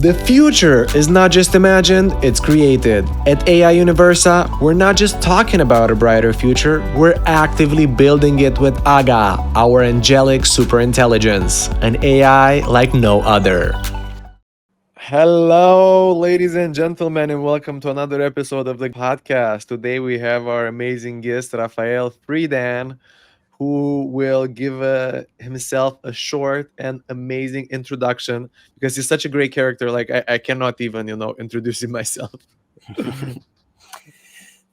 The future is not just imagined, it's created. At AI UNIVERSA, we're not just talking about a brighter future, we're actively building it with AGA, our angelic superintelligence, an AI like no other. Hello, ladies and gentlemen, and welcome to another episode of the podcast. Today we have our amazing guest, Rafael Friedan, who will give himself a short and amazing introduction because he's such a great character. Like I cannot even, introduce him myself.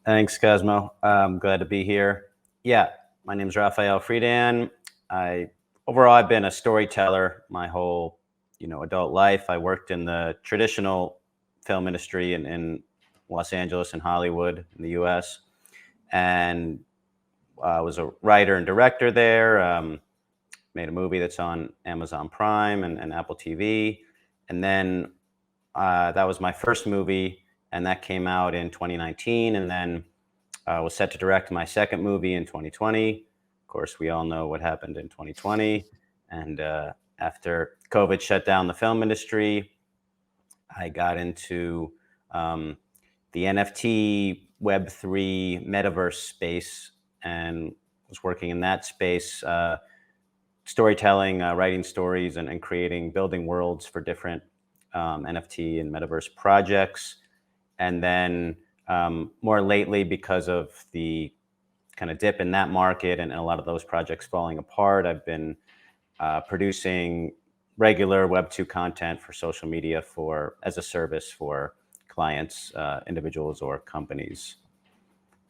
Thanks, Cosmo. I'm glad to be here. Yeah, my name is Rafael Friedan. I've been a storyteller my whole, adult life. I worked in the traditional film industry in Los Angeles and Hollywood in the U.S. and I was a writer and director there. Made a movie that's on Amazon Prime and Apple TV, and then that was my first movie, and that came out in 2019, and then was set to direct my second movie in 2020. Of course, we all know what happened in 2020, and after COVID shut down the film industry, I got into the NFT Web3 metaverse space and was working in that space, storytelling, writing stories, and building worlds for different NFT and metaverse projects. And then more lately, because of the kind of dip in that market and a lot of those projects falling apart, I've been producing regular Web2 content for social media as a service for clients, individuals or companies.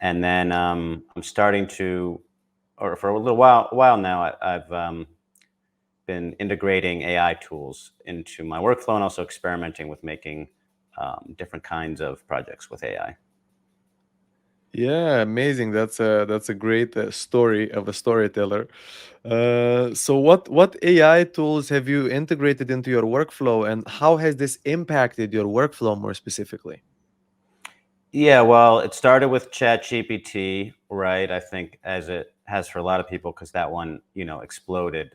And then I'm starting to, or for a little while now, I've been integrating AI tools into my workflow and also experimenting with making different kinds of projects with AI. Yeah, amazing. That's a great story of a storyteller. So what AI tools have you integrated into your workflow, and how has this impacted your workflow more specifically? Yeah, well, it started with ChatGPT, right? I think as it has for a lot of people, because that one, exploded.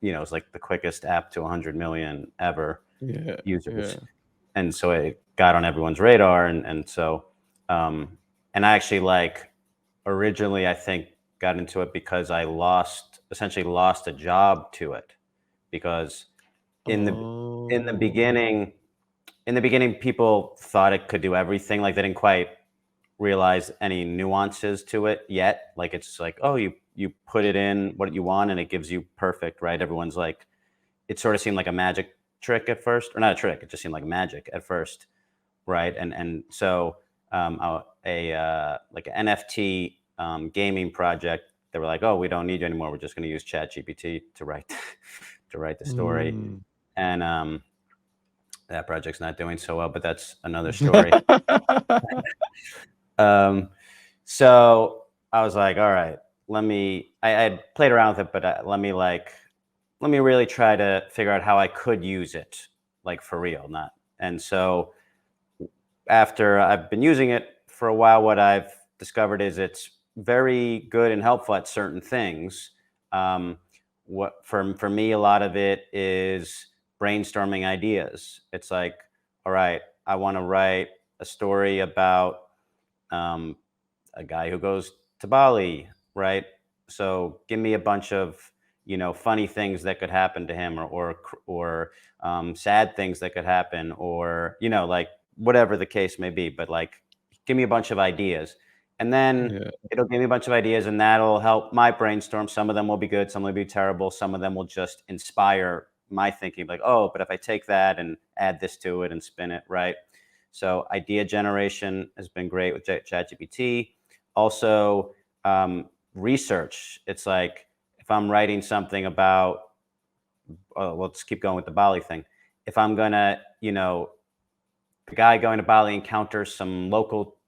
It was like the quickest app to 100 million ever Yeah, users. yeah. And so it got on everyone's radar. And I actually originally, I think, got into it because I essentially lost a job to it, because in the in the Oh. beginning, people thought it could do everything. Like they didn't quite realize any nuances to it yet. Like it's like, oh, you put it in what you want and it gives you perfect, right? Everyone's like, it sort of seemed like a magic trick at first, or not a trick. It just seemed like magic at first, right? And so like an NFT gaming project, they were like, oh, we don't need you anymore. We're just going to use ChatGPT to write to write the story. Mm. And that project's not doing so well, but that's another story. So I was like, all right, I had played around with it, but let me really try to figure out how I could use it, like for real, not. And so after I've been using it for a while, what I've discovered is it's very good and helpful at certain things. What for me, a lot of it is brainstorming ideas. It's like, all right, I want to write a story about um, a guy who goes to Bali, right? So give me a bunch of funny things that could happen to him, or sad things that could happen, or like whatever the case may be. But like, give me a bunch of ideas, and then Yeah. it'll give me a bunch of ideas, and that'll help my brainstorm. Some of them will be good, some will be terrible, some of them will just inspire my thinking, like, oh, but if I take that and add this to it and spin it, right? So idea generation has been great with ChatGPT. Also, research. It's like if I'm writing something about, let's keep going with the Bali thing. If I'm gonna, the guy going to Bali encounters some local,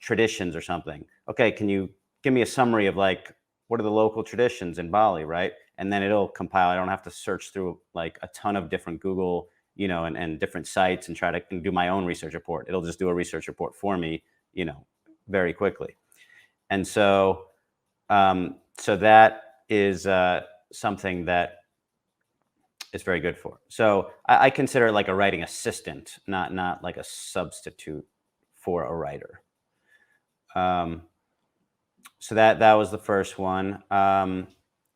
traditions or something. Okay, can you give me a summary of like what are the local traditions in Bali, right? And then it'll compile. I don't have to search through like a ton of different Google, and different sites and try to do my own research report. It'll just do a research report for me, very quickly. And so that is something that it's very good for. So I consider it like a writing assistant, not like a substitute for a writer. Um, so that was the first one.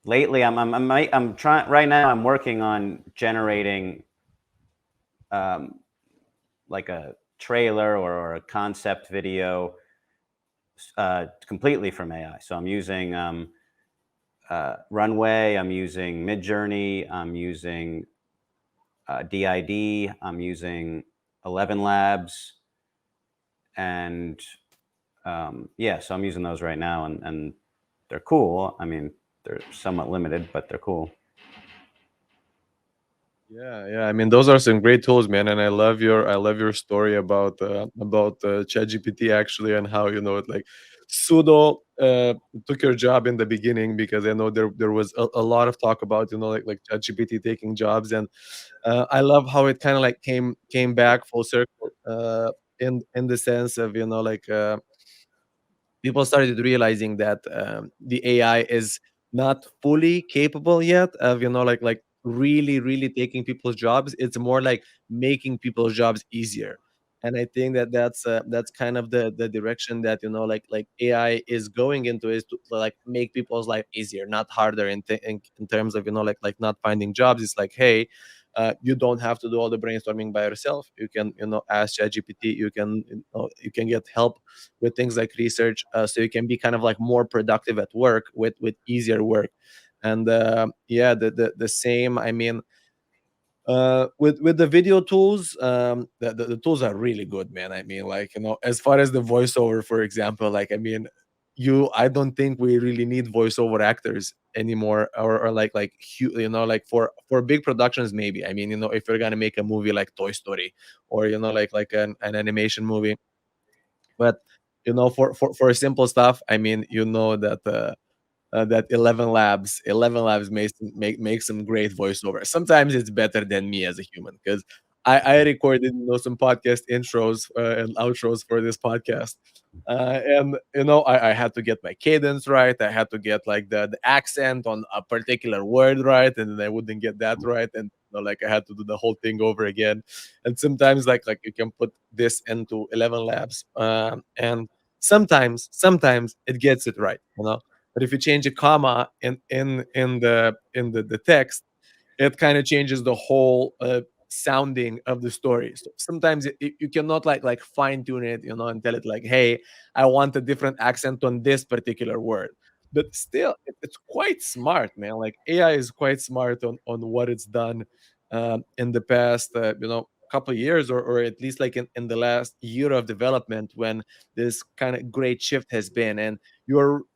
Lately, I'm trying right now. I'm working on generating um, like a trailer or a concept video completely from AI. So I'm using Runway. I'm using Midjourney. I'm using DID. I'm using 11 Labs, and yeah, so I'm using those right now, and they're cool. I mean, they're somewhat limited, but they're cool. Yeah, yeah. I mean, those are some great tools, man. And I love your story about ChatGPT actually, and how it like pseudo took your job in the beginning, because I know there was a lot of talk about like ChatGPT taking jobs, and I love how it kind of like came back full circle, in the sense of like people started realizing that the AI is not fully capable yet of really taking people's jobs. It's more like making people's jobs easier, and I think that that's kind of the direction that like AI is going into, is to like make people's life easier, not harder, in terms of like not finding jobs. It's like, hey. You don't have to do all the brainstorming by yourself. You can ask ChatGPT. You can get help with things like research, so you can be kind of like more productive at work with easier work. And yeah, the same, I mean, with the video tools, the tools are really good, man. I mean, like, as far as the voiceover, for example, like, I mean, I don't think we really need voiceover actors anymore, or like for big productions, maybe. I mean, if you're gonna make a movie like Toy Story, or like an animation movie. But for simple stuff, I mean, that 11 Labs makes some great voiceover. Sometimes it's better than me as a human, because I recorded some podcast intros and outros for this podcast. And I had to get my cadence right. I had to get like the accent on a particular word right, and then I wouldn't get that right, and like I had to do the whole thing over again. And sometimes like you can put this into 11 Labs, and sometimes it gets it right. But if you change a comma in the text, it kind of changes the whole sounding of the story. So sometimes you cannot like fine tune it, and tell it like, hey, I want a different accent on this particular word. But still, it's quite smart, man. Like AI is quite smart on what it's done in the past, couple of years, or at least like in the last year of development, when this kind of great shift has been. And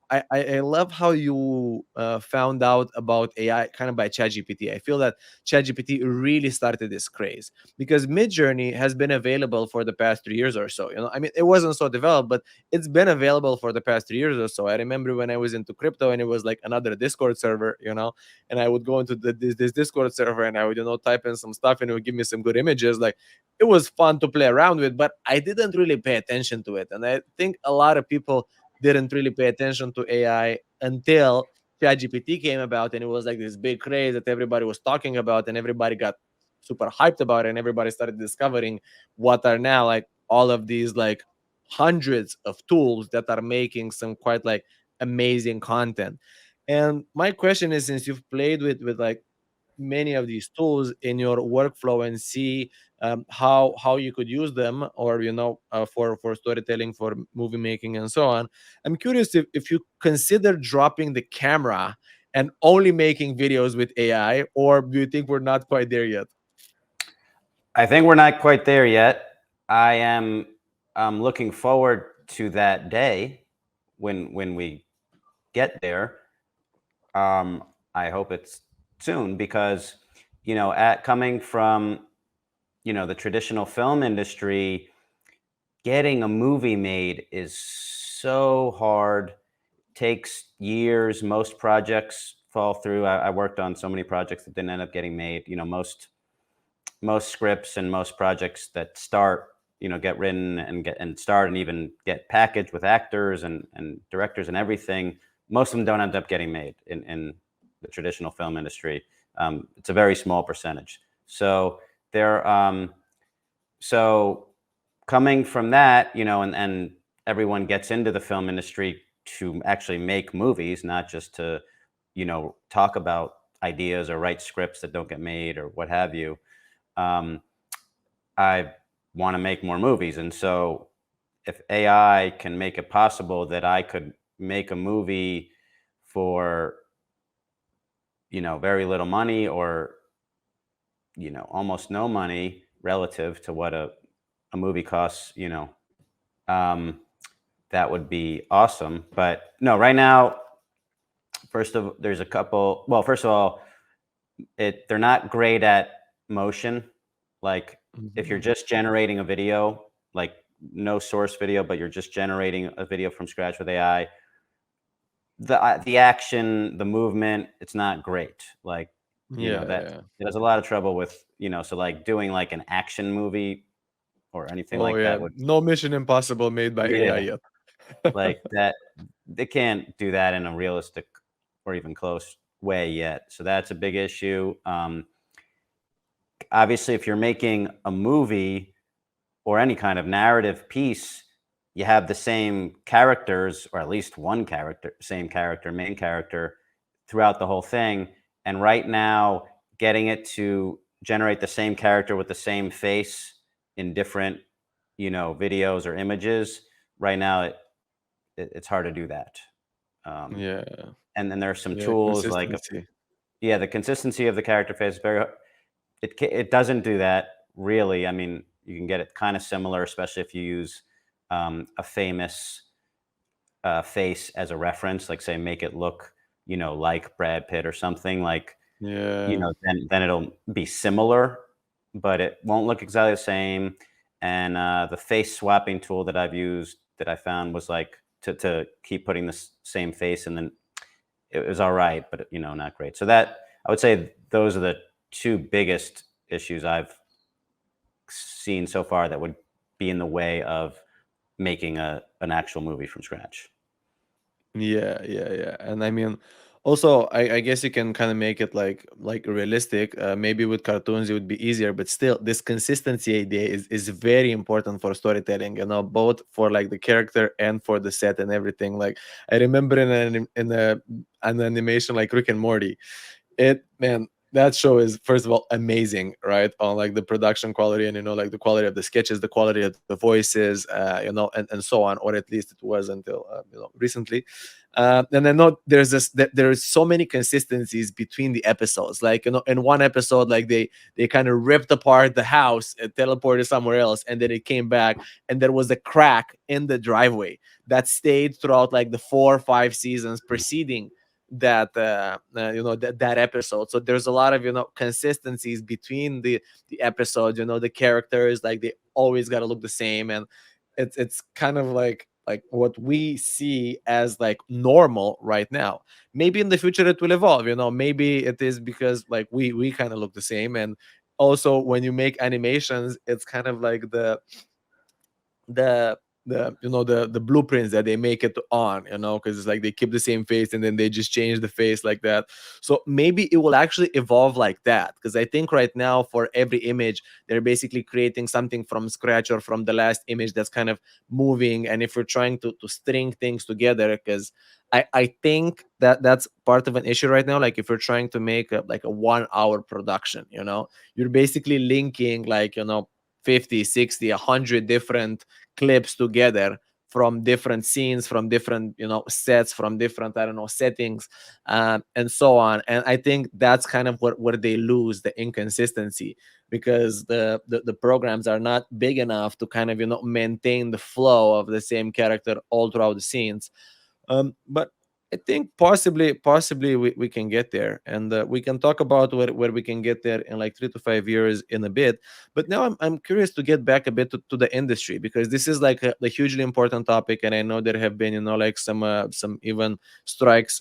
I love how you found out about AI kind of by ChatGPT. I feel that ChatGPT really started this craze, because Midjourney has been available for the past 3 years or so. I mean, it wasn't so developed, but it's been available for the past 3 years or so. I remember when I was into crypto, and it was like another Discord server, and I would go into this Discord server, and I would type in some stuff, and it would give me some good images. Like, it was fun to play around with, but I didn't really pay attention to it. And I think a lot of people didn't really pay attention to AI until ChatGPT came about, and it was like this big craze that everybody was talking about, and everybody got super hyped about it, and everybody started discovering what are now like all of these like hundreds of tools that are making some quite like amazing content. And my question is, since you've played with like many of these tools in your workflow, and see how you could use them, or for storytelling, for movie making, and so on, I'm curious if you consider dropping the camera and only making videos with AI, or do you think we're not quite there yet? I think we're not quite there yet. I am looking forward to that day when we get there. Um, I hope it's soon, because at coming from the traditional film industry, getting a movie made is so hard. Takes years. Most projects fall through. I worked on so many projects that didn't end up getting made. Most scripts and most projects that start, get written and start and even get packaged with actors and directors and everything. Most of them don't end up getting made in the traditional film industry. It's a very small percentage. So there, so coming from that, and everyone gets into the film industry to actually make movies, not just to, talk about ideas or write scripts that don't get made or what have you. Um, I want to make more movies. And so if AI can make it possible that I could make a movie for, very little money or, almost no money relative to what a movie costs, um, that would be awesome. But no, right now, there's a couple. Well, first of all, they're not great at motion. Like if you're Mhm. just generating a video, like no source video, but you're just generating a video from scratch with AI, the action, the movement, it's not great. Like Yeah, that yeah. it has a lot of trouble with so like doing like an action movie or anything Oh like yeah, that would no Mission Impossible made by AI yeah yet. like that they can't do that in a realistic or even close way yet. So that's a big issue. Obviously, if you're making a movie or any kind of narrative piece, you have the same characters, or at least one character, same character, main character throughout the whole thing. And right now, getting it to generate the same character with the same face in different, videos or images, right now it's hard to do that. Um, Yeah, and then there's some yeah, tools like, consistency. yeah, the consistency of the character face is very it doesn't do that really. I mean, you can get it kind of similar, especially if you use a famous face as a reference, like say make it look, like Brad Pitt or something. Like, Yeah, then it'll be similar, but it won't look exactly the same. And the face swapping tool that I've used that I found was like to keep putting the same face, and then it was all right, but not great. So that I would say those are the two biggest issues I've seen so far that would be in the way of making an actual movie from scratch. yeah, yeah, yeah. And I mean, also, I guess you can kind of make it like realistic. Maybe with cartoons it would be easier, but still, this consistency idea is very important for storytelling. Both for like the character and for the set and everything. Like I remember an animation like Rick and Morty. It man, that show is first of all amazing, right? On like the production quality and like the quality of the sketches, the quality of the voices, and so on, or at least it was until recently. And I know there's so many consistencies between the episodes. Like in one episode, like they kind of ripped apart the house and teleported somewhere else, and then it came back, and there was a crack in the driveway that stayed throughout like the 4 or 5 seasons preceding that episode. So there's a lot of consistencies between the episodes. The characters, like they always got to look the same, and it's kind of like what we see as like normal right now. Maybe in the future it will evolve. Maybe it is because like we kind of look the same. And also when you make animations, it's kind of like the the blueprints that they make it on, because it's like they keep the same face and then they just change the face like that. So maybe it will actually evolve like that, because I think right now for every image they're basically creating something from scratch or from the last image that's kind of moving. And if we're trying to string things together, because I think that that's part of an issue right now. Like if you're trying to make like a 1 hour production, you're basically linking like 50, 60, 100 different clips together from different scenes, from different sets, from different, I don't know, settings, and so on. And I think that's kind of where they lose the inconsistency, because the programs are not big enough to kind of maintain the flow of the same character all throughout the scenes. But I think possibly we can get there, and we can talk about where we can get there in like 3 to 5 years in a bit. But now I'm curious to get back a bit to the industry, because this is like a hugely important topic, and I know there have been like some even strikes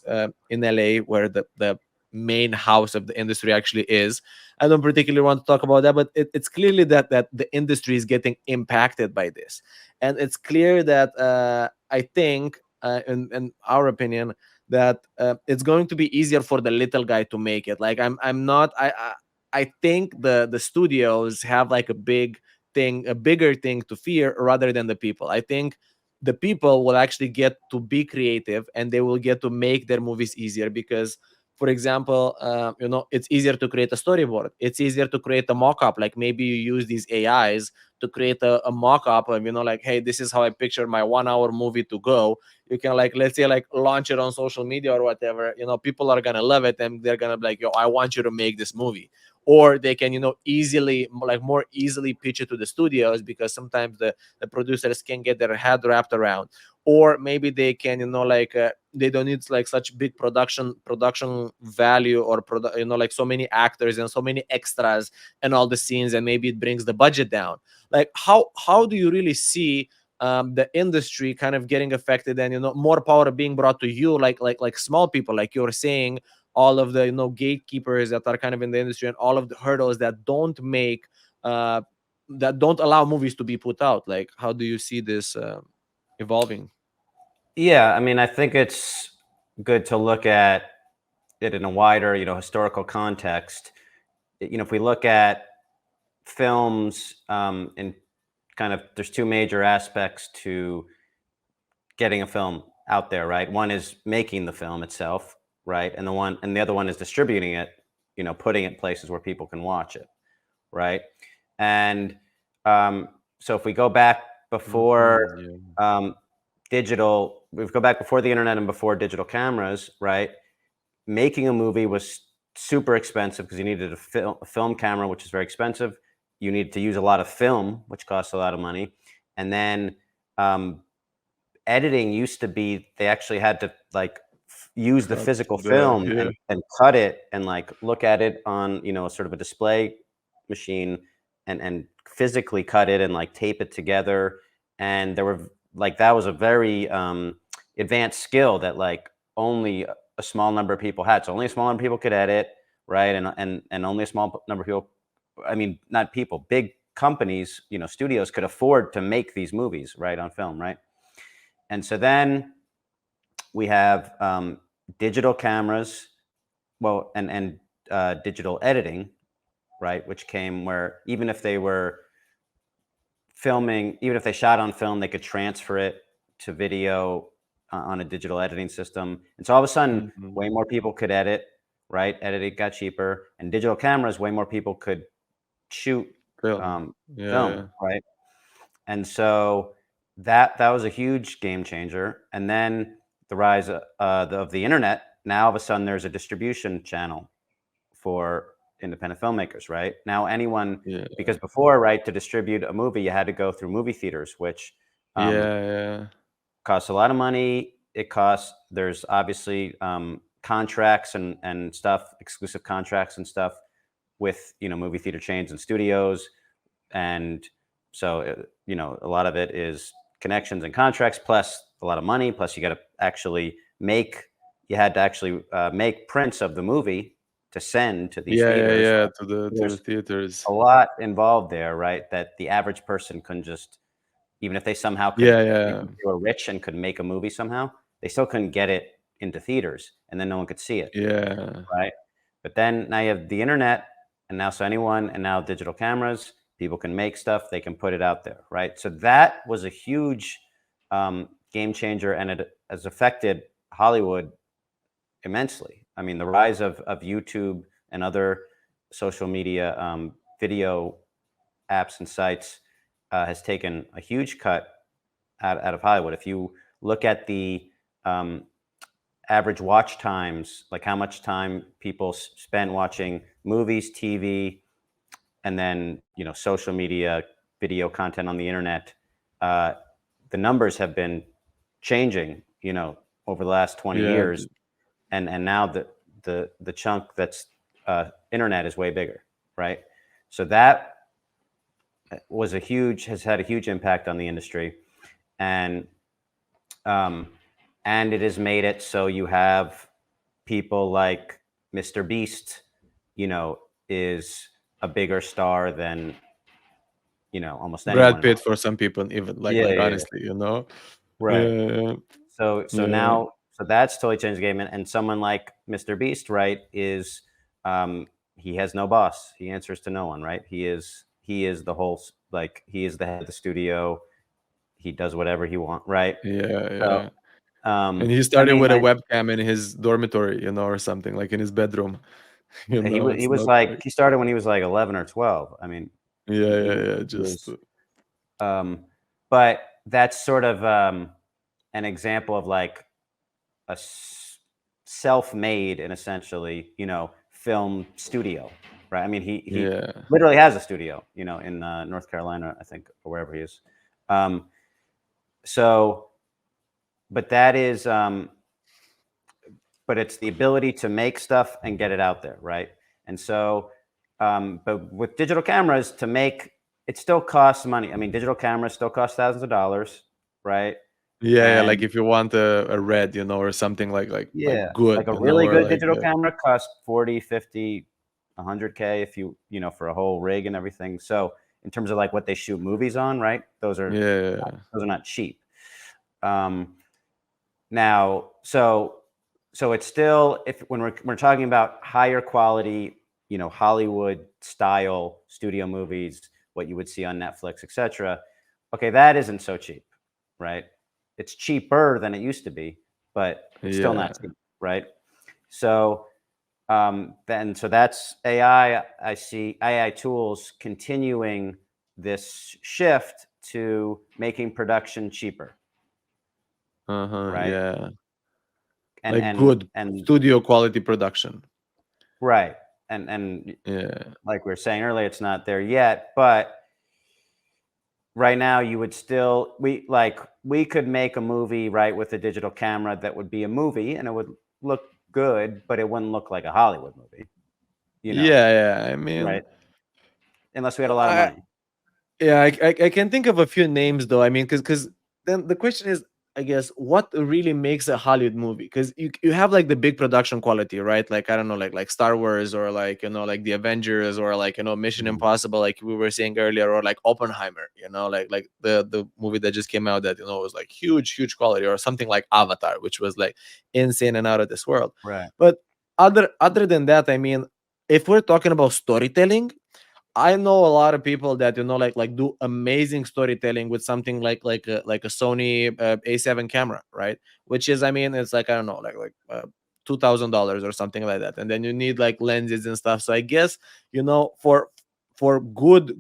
in LA, where the main house of the industry actually is. I don't particularly want to talk about that, but it's clearly that the industry is getting impacted by this. And it's clear that I think in our opinion, that it's going to be easier for the little guy to make it. Like I'm not I think the studios have like a bigger thing to fear rather than the people. I think the people will actually get to be creative and they will get to make their movies easier because, for example, it's easier to create a storyboard. It's easier to create a mock-up. Like maybe you use these AIs to create a mock-up of, like, hey, this is how I picture my 1 hour movie to go. You can, like, let's say, like, launch it on social media or whatever. People are gonna love it and they're gonna be like, yo, I want you to make this movie. Or they can, easily, like, more easily pitch it to the studios because sometimes the producers can get their head wrapped around. Or maybe they can, like, they don't need like such big production value, or like so many actors and so many extras and all the scenes, and maybe it brings the budget down. Like, how do you really see the industry kind of getting affected, and more power being brought to you, like small people, like you're saying, all of the gatekeepers that are kind of in the industry, and all of the hurdles uh that don't allow movies to be put out? Like, how do you see this evolving? Yeah, I mean, I think it's good to look at it in a wider, historical context. If we look at films, in kind of, there's two major aspects to getting a film out there, right? One is making the film itself, right? And the other one is distributing it, putting it places where people can watch it, right? And so if we go back before Yeah. digital, we go back before the internet and before digital cameras, right? Making a movie was super expensive because you needed a film camera, which is very expensive. You needed to use a lot of film, which costs a lot of money. And then editing used to be, they actually had to like use the Cut physical the film Yeah. and cut it and like look at it on, sort of a display machine, and physically cut it and like tape it together. And there were like, that was a very advanced skill that like only a small number of people had. So only a small number of people could edit, right? And only a small number of people, I mean, not people, big companies, studios could afford to make these movies, right, on film, right? And so then we have digital cameras, well, and digital editing, right, which came where even if they were filming, even if they shot on film, they could transfer it to video on a digital editing system. And so all of a sudden, Mhm. way more people could edit, right? Editing got cheaper, and digital cameras, way more people could shoot Film. um, film, Yeah. right? And so that was a huge game changer. And then the rise of the internet. Now all of a sudden there's a distribution channel for independent filmmakers, right? Now anyone, Yeah. because before, right, to distribute a movie, you had to go through movie theaters, which um, Yeah. Yeah. costs a lot of money. There's obviously contracts and stuff, exclusive contracts and stuff with, movie theater chains and studios. And so, a lot of it is connections and contracts, plus a lot of money, plus you got to actually you had to actually make prints of the movie to send to these Yeah. Yeah. theaters. Yeah. To the There's theaters. a lot involved there, right? That the average person couldn't just, even if they somehow could, Yeah. even Yeah. if they were rich and could make a movie somehow, they still couldn't get it into theaters, and then no one could see it, Yeah. right? But then now you have the internet, and now so anyone, and now digital cameras, people can make stuff, they can put it out there, right? So that was a huge game changer, and it has affected Hollywood immensely. I mean, the rise of YouTube and other social media video apps and sites has taken a huge cut out of Hollywood. If you look at the um, average watch times, like how much time people spend watching movies, TV, and then social media, video content on the internet, uh, the numbers have been changing, over the last 20 Yeah. years, and now the chunk that's internet is way bigger, right? So that has had a huge impact on the industry, and um, and it has made it so you have people like Mr. Beast, is a bigger star than almost anyone Brad in Pitt Hollywood. for some people, even, like Yeah, like yeah, yeah. honestly. Right. Yeah. So Yeah. now So that's totally changed the game. And someone like Mr. Beast, right, is he has no boss. He answers to no one, right? He is the whole, like, he is the head of the studio. He does whatever he wants, right? Yeah, So yeah. And he I started mean, with a like, webcam in his dormitory, or something like in his bedroom. he It's was not like, like, he started when he was like 11 or 12. I mean, yeah, he yeah, yeah. he Just was but that's sort of an example of like a self-made and essentially, film studio, right? I mean, he yeah, literally has a studio, in North Carolina, I think, or wherever he is. Um, so, but that is, but it's the ability to make stuff and get it out there, right? And so, but with digital cameras, to make it still costs money. I mean, digital cameras still cost thousands of dollars, right? yeah, yeah. Like And if you want a red, or something like yeah, good, like a really or good like digital camera costs 40, 50, 100K if for a whole rig and everything. So in terms of like what they shoot movies on, right? yeah, Those are not cheap. Um, now, so it's still, if when we're talking about higher quality, Hollywood style studio movies, what you would see on Netflix, etc. Okay, that isn't so cheap, right? It's cheaper than it used to be, but it's still not yeah. cheap, right? So then, so that's AI. I see AI tools continuing this shift to making production cheaper, Uh-huh, right? yeah. And Like and good and studio quality production. right, and Yeah. like we were saying earlier, it's not there yet, but right now you would still we could make a movie, right, with a digital camera that would be a movie and it would look good, but it wouldn't look like a Hollywood movie, Yeah, yeah. I mean, right? Unless we had a lot of I money. yeah, I can think of a few names though. I mean, because then the question is, I guess, what really makes a Hollywood movie? Because you have like the big production quality, right? Like I don't know, like Star Wars, or like like the Avengers, or like Mission Mhm. Impossible, like we were saying earlier, or like Oppenheimer, like the movie that just came out that was like huge quality, or something like Avatar, which was like insane and out of this world. Right. But other than that, I mean, if we're talking about storytelling, I know a lot of people that like do amazing storytelling with something like a Sony A7 camera, right? Which is, I mean, it's like, I don't know, like $2,000 or something like that, and then you need like lenses and stuff. So I guess for good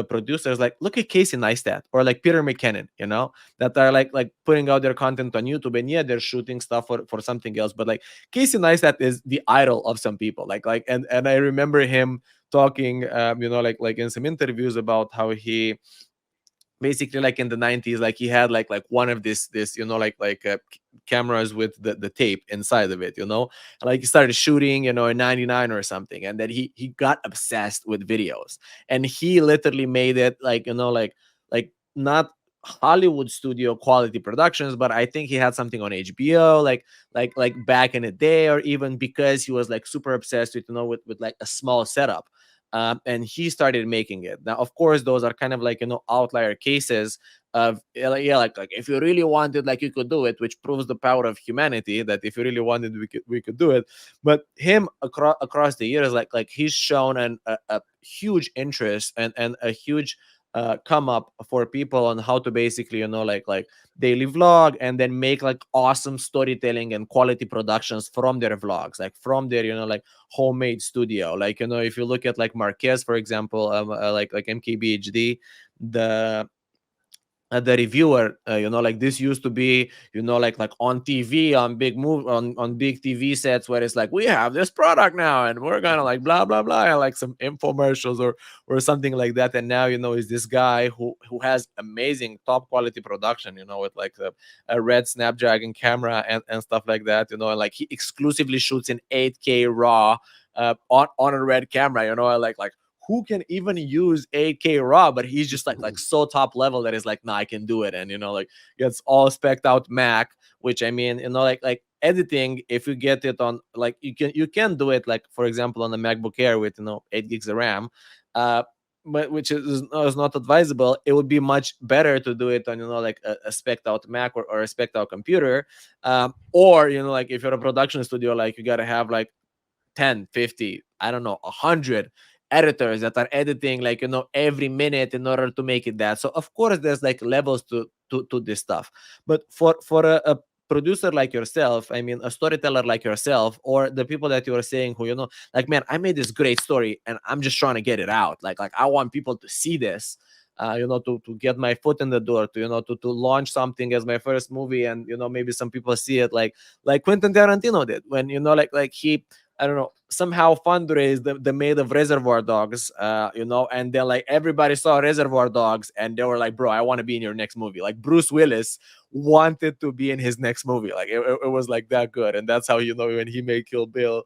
producers, like look at Casey Neistat or like Peter McKinnon, that are like putting out their content on YouTube, and yeah, they're shooting stuff for something else, but like Casey Neistat is the idol of some people, and I remember him talking like in some interviews about how he basically, like in the 90s, like he had like one of this cameras with the tape inside of it, and like he started shooting in 99 or something, and then he got obsessed with videos, and he literally made it like like not Hollywood studio quality productions, but I think he had something on HBO, like back in the day, or even because he was like super obsessed with with like a small setup. And he started making it. Now, of course, those are kind of like outlier cases of, yeah, like if you really wanted, like you could do it, which proves the power of humanity. That if you really wanted, we could do it. But him across the years, like he's shown a huge interest and a huge come up for people on how to basically like daily vlog, and then make like awesome storytelling and quality productions from their vlogs, like from their like homemade studio. Like if you look at like Marquez, for example, like MKBHD, the reviewer, like this used to be, like on TV, on big move on big TV sets, where it's like, we have this product now and we're gonna like blah blah blah, and like some infomercials or something like that. And now is this guy who has amazing top quality production, with like a red Snapdragon camera and stuff like that, and like he exclusively shoots in 8K raw, on a red camera, like who can even use 8K raw, but he's just like so top level that is like, nah, I can do it. And like it's all specced out Mac, which I mean, like editing, if you get it on, like you can do it, like for example on the MacBook Air with 8 gigs of RAM. but which is not advisable. It would be much better to do it on, like a spec'd out Mac, or a spec'd out computer. Or, like if you're a production studio, like you got to have like 10, 50, I don't know, 100 editors that are editing, like, every minute in order to make it that. So of course there's like levels to this stuff. But for a producer like yourself, I mean, a storyteller like yourself, or the people that you are saying who, like, man, I made this great story and I'm just trying to get it out. Like I want people to see this. To get my foot in the door, to launch something as my first movie, and maybe some people see it like Quentin Tarantino did when, like he, I don't know, somehow fundraised the made of Reservoir Dogs, and then like everybody saw Reservoir Dogs and they were like, bro, I want to be in your next movie. Like Bruce Willis wanted to be in his next movie. Like it was like that good. And that's how, when he made Kill Bill,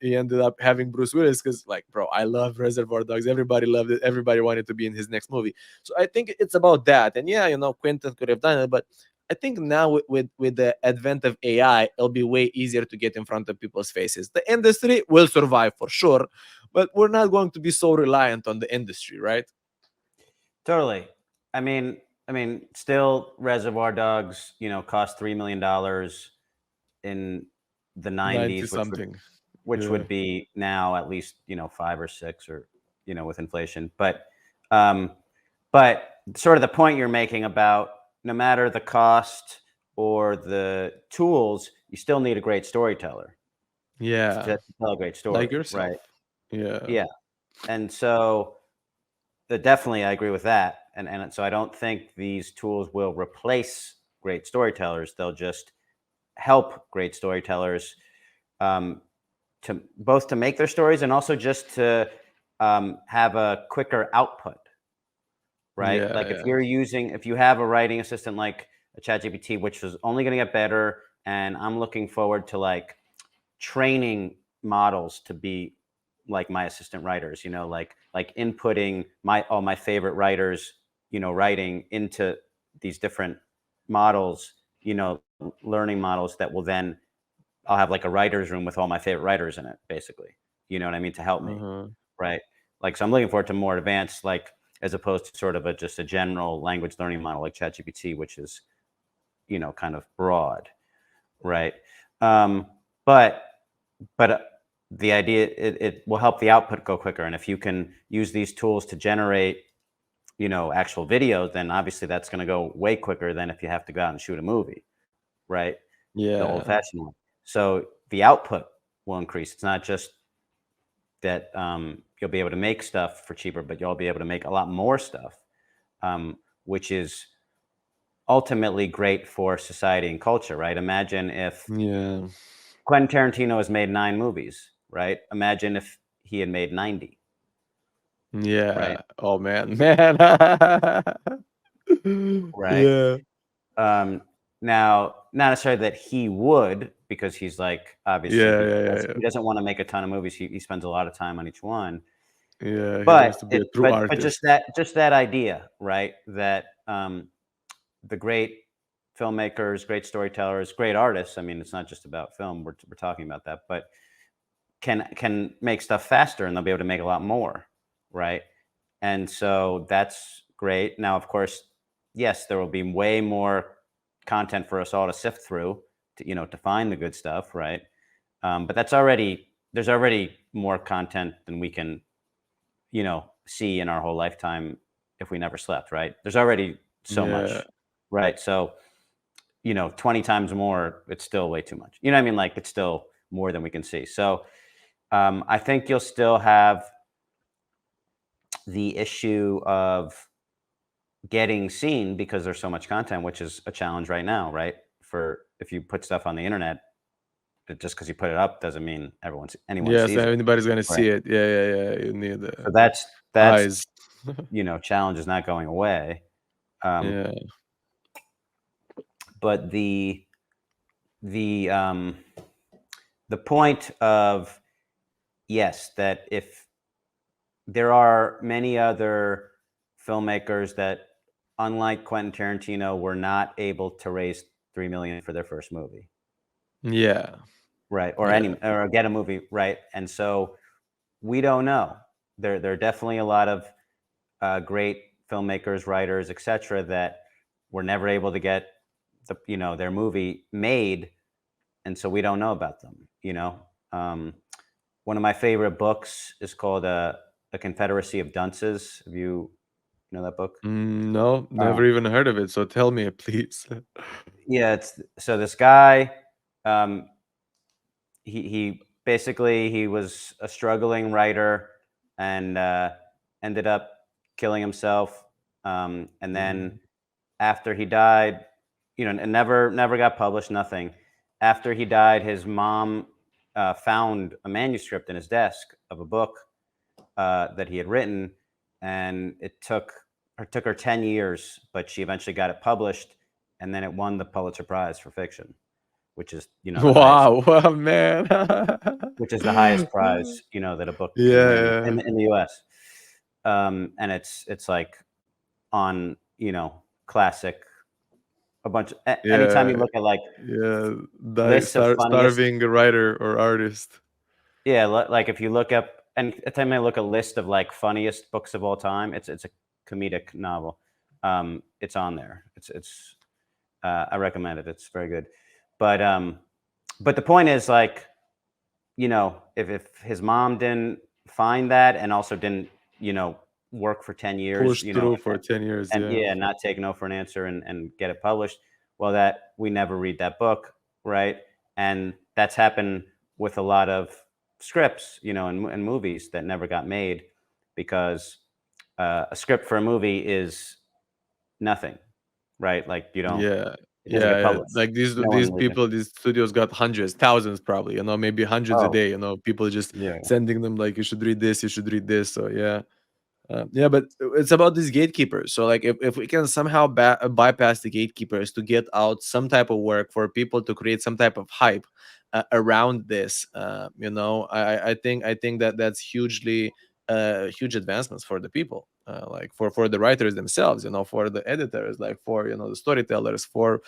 he ended up having Bruce Willis because, like, bro, I love Reservoir Dogs. Everybody loved it. Everybody wanted to be in his next movie. So I think it's about that. And yeah, Quentin could have done it, but I think now with the advent of AI, it'll be way easier to get in front of people's faces. The industry will survive for sure, but we're not going to be so reliant on the industry, right? Totally. I mean, still Reservoir Dogs, cost $3 million in the 90 '90s, something. which Yeah. would be now at least 5 or 6, or with inflation. Um, but sort of the point you're making about no matter the cost or the tools, you still need a great storyteller Yeah. to tell a great Like story, right? yourself. Yeah. Yeah, and so definitely I agree with that, and so I don't think these tools will replace great storytellers. They'll just help great storytellers, um, to both to make their stories and also just to have a quicker output, right? Yeah. Like Yeah. if you have a writing assistant like a ChatGPT, which is only going to get better, and I'm looking forward to like training models to be like my assistant writers, like inputting all my favorite writers, writing into these different models, learning models that will then I'll have like a writer's room with all my favorite writers in it, basically. You know what I mean? To help me, Uh-huh. right? Like, so I'm looking forward to more advanced, like, as opposed to sort of just a general language learning model like ChatGPT, which is, kind of broad, right? Um, but but the idea it will help the output go quicker, and if you can use these tools to generate, actual videos, then obviously that's going to go way quicker than if you have to go out and shoot a movie, right? The old Yeah. fashioned one. So the output will increase. It's not just that you'll be able to make stuff for cheaper, but you'll be able to make a lot more stuff, which is ultimately great for society and culture, right? Imagine if Yeah. Quentin Tarantino has made 9 movies, right? Imagine if he had made 90, right? Yeah. Oh man. Man. Right. Yeah. Um, Now, not necessarily that he would, because he's like obviously Yeah. Yeah. Yeah. he doesn't want to make a ton of movies. He spends a lot of time on each one. Yeah. He wants But to be a true just artist. that idea, right? That the great filmmakers, great storytellers, great artists. I mean, it's not just about film. We're talking about that, but can make stuff faster, and they'll be able to make a lot more, right? And so that's great. Now, of course, yes, there will be way more content for us all to sift through to to find the good stuff, right? But there's already more content than we can see in our whole lifetime if we never slept, right? There's already so Yeah. much, right? So 20 times more, it's still way too much. You know what I mean? Like, it's still more than we can see. So I think you'll still have the issue of getting seen because there's so much content, which is a challenge right now, right? For if you put stuff on the internet, just because you put it up doesn't mean anyone Yes, sees it, anybody's gonna right? see it. Yeah, yeah, yeah. You need So that's eyes. challenge is not going away. Um, Yeah, but the the point of, yes, that if there are many other filmmakers that, unlike Quentin Tarantino, were not able to raise 3 million for their first movie, yeah, right? Or yeah, get a movie, right? And so we don't know. there are definitely a lot of great filmmakers, writers, etc., that were never able to get their movie made, and so we don't know about them. One of my favorite books is called "A Confederacy of Dunces." Have you know that book? No, Uh, never even heard of it. So tell me, please. yeah, it's so this guy, um, he basically he was a struggling writer and ended up killing himself, and then Mm. after he died, and never got published, nothing. After he died, his mom found a manuscript in his desk of a book that he had written, and it took her 10 years, but she eventually got it published, and then it won the Pulitzer Prize for fiction, which is the highest Wow, wow, man. prize that a book can Yeah, win yeah, in the U.S. And it's like on classic a bunch. Anytime yeah, you look at like yeah. Die, lists of funniest, starving writer or artist. yeah, like if you look up and anytime I look a list of like funniest books of all time, it's a comedic novel. It's on there. It's I recommend it. It's very good. But but the point is like if his mom didn't find that and also didn't you know work for 10 years Push through for 10 years. and Yeah, yeah, not take no for an answer and get it published, well, that we never read that book, right? And that's happened with a lot of scripts, and movies that never got made because a script for a movie is nothing, right? Like yeah, it doesn't yeah, get yeah. published. Like these No these one reads it. people, these studios got hundreds, thousands, probably. Maybe hundreds a Oh, day. People just yeah. sending them like, you should read this, you should read this. So yeah. Yeah, but it's about these gatekeepers. So, like, if we can somehow bypass the gatekeepers to get out some type of work for people to create some type of hype around this, I think that that's huge advancements for the people, like for the writers themselves, for the editors, like for the storytellers, for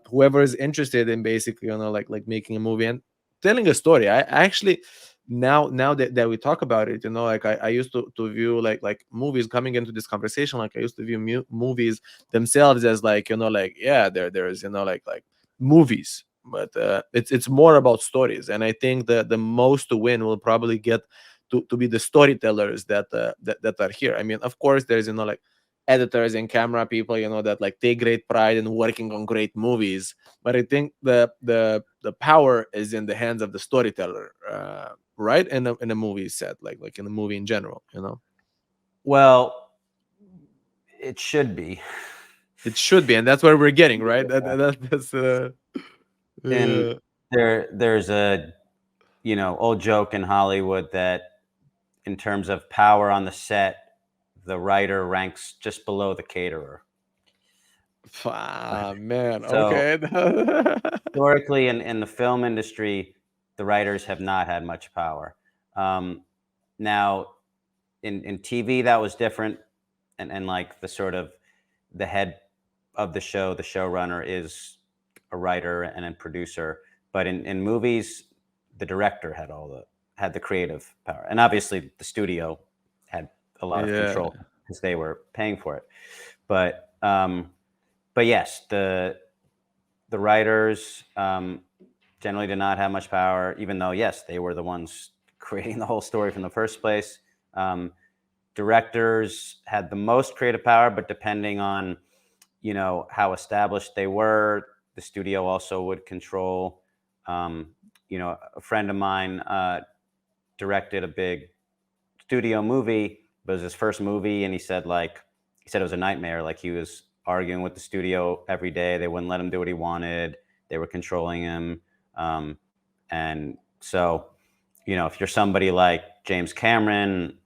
whoever is interested in basically like making a movie and telling a story. I actually now that we talk about it, like I used to view like movies coming into this conversation, like I used to view movies themselves as like like, yeah, there's like movies, but it's more about stories. And I think the most to win will probably get to be the storytellers that are here. I mean, of course there's like editors and camera people, that like take great pride in working on great movies, but I think the power is in the hands of the storyteller, right? In a movie set, like in a movie in general. Well, it should be. It should be, and that's what we're getting, right? That's And yeah. there's a old joke in Hollywood that in terms of power on the set, the writer ranks just below the caterer. Ah, man, So okay. historically, in the film industry, the writers have not had much power. Now, in TV, that was different, and like the sort of the head of the show, the showrunner is a writer and a producer. But in movies, the director had the creative power, and obviously the studio had a lot of Yeah, control because they were paying for it. But yes, the writers generally did not have much power, even though yes, they were the ones creating the whole story from the first place. Um, Directors had the most creative power, but depending on how established they were, the studio also would control. A friend of mine directed a big studio movie. It was his first movie, and he said it was a nightmare. Like he was arguing with the studio every day. They wouldn't let him do what he wanted. They were controlling him, and so if you're somebody like James Cameron,